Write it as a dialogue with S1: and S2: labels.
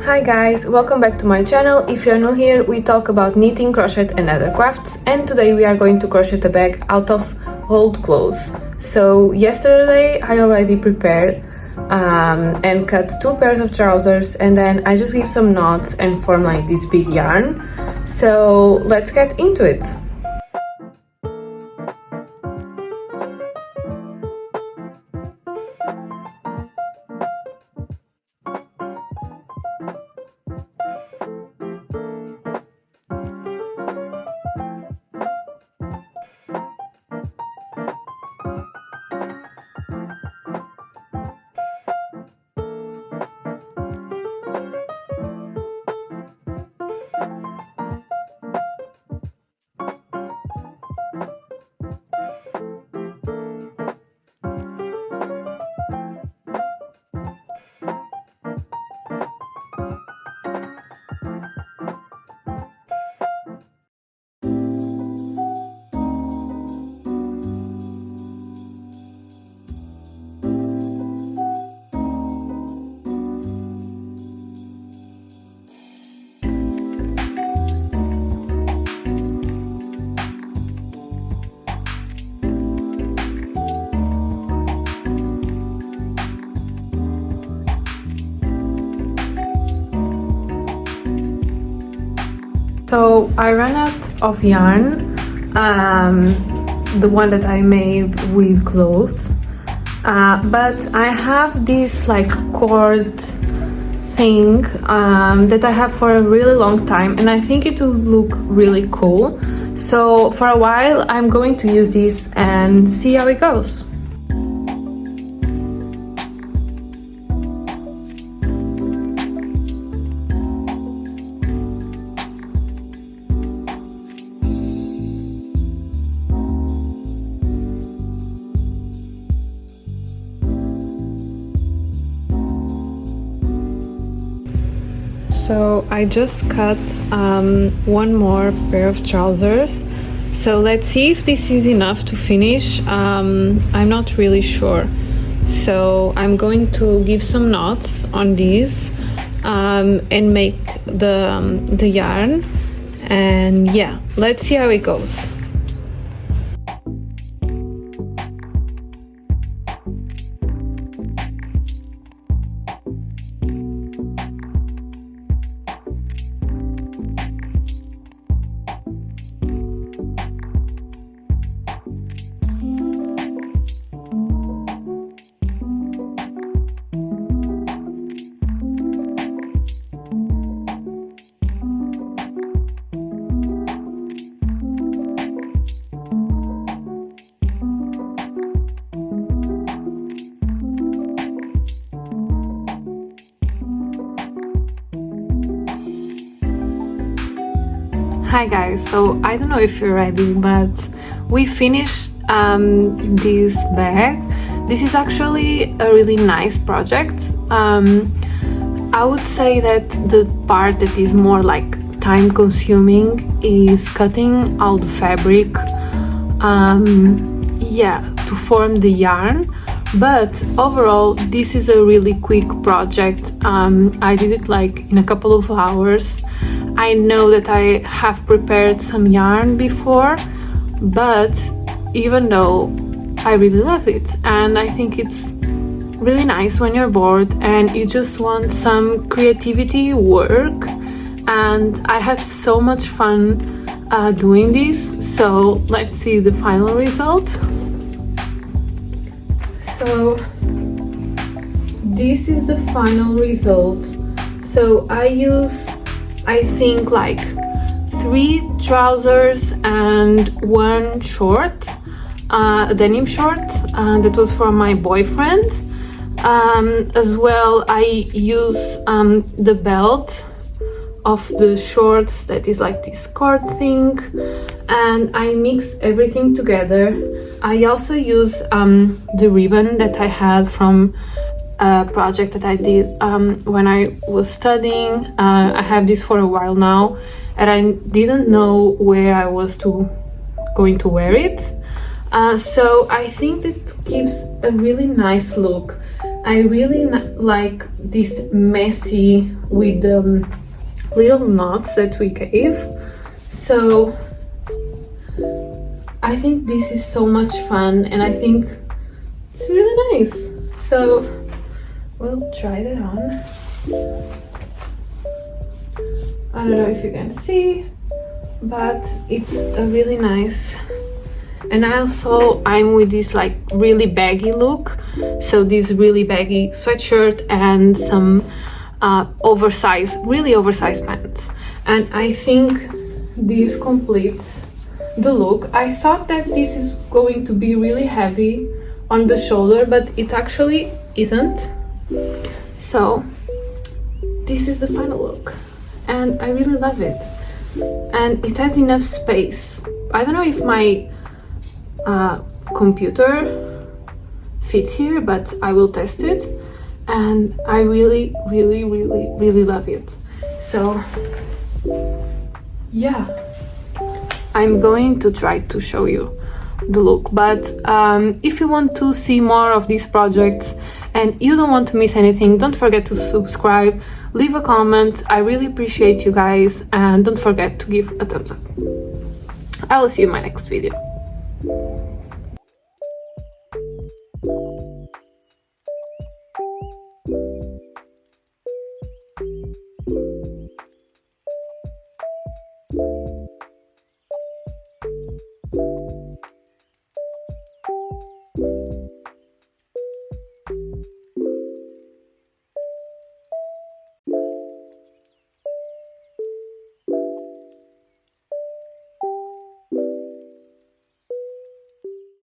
S1: Hi guys, welcome back to my channel. If you're new here, we talk about knitting, crochet and other crafts, and today we are going to crochet a bag out of old clothes. So yesterday I already prepared and cut 2 pairs of trousers, and then I just give some knots and form like this big yarn. So let's get into it. So I ran out of yarn, the one that I made with clothes, but I have this like cord thing that I have for a really long time, and I think it will look really cool. So for a while I'm going to use this and see how it goes. So I just cut one more pair of trousers, so let's see if this is enough to finish. I'm not really sure, so I'm going to give some knots on these and make the yarn, and yeah, let's see how it goes. Hi guys, so I don't know if you're ready, but we finished this bag. This is actually a really nice project. I would say that the part that is more like time consuming is cutting all the fabric, to form the yarn. But overall this is a really quick project. I did it like in a couple of hours. I know that I have prepared some yarn before, but even though I really love it, and I think it's really nice when you're bored and you just want some creativity work, and I had so much fun doing this. So let's see the final result. So this is the final result. So I use, I think, like 3 trousers and 1 short, a denim short that was from my boyfriend. As well, I use the belt of the shorts that is like this cord thing, and I mix everything together. I also use the ribbon that I had from a project that I did when I was studying. I have this for a while now, and I didn't know where I was going to wear it. So I think it gives a really nice look. I really like this messy with little knots that we gave. So I think this is so much fun, and I think it's really nice. So we'll try that on. I don't know if you can see, but it's a really nice. And I'm with this like really baggy look, so this really baggy sweatshirt and some really oversized pants. And I think this completes the look. I thought that this is going to be really heavy on the shoulder, but it actually isn't. So this is the final look, and I really love it. And it has enough space. I don't know if my computer fits here, but I will test it. And I really love it. So yeah, I'm going to try to show you the look, but if you want to see more of these projects and you don't want to miss anything, don't forget to subscribe, leave a comment. I really appreciate you guys, and don't forget to give a thumbs up. I will see you in my next video.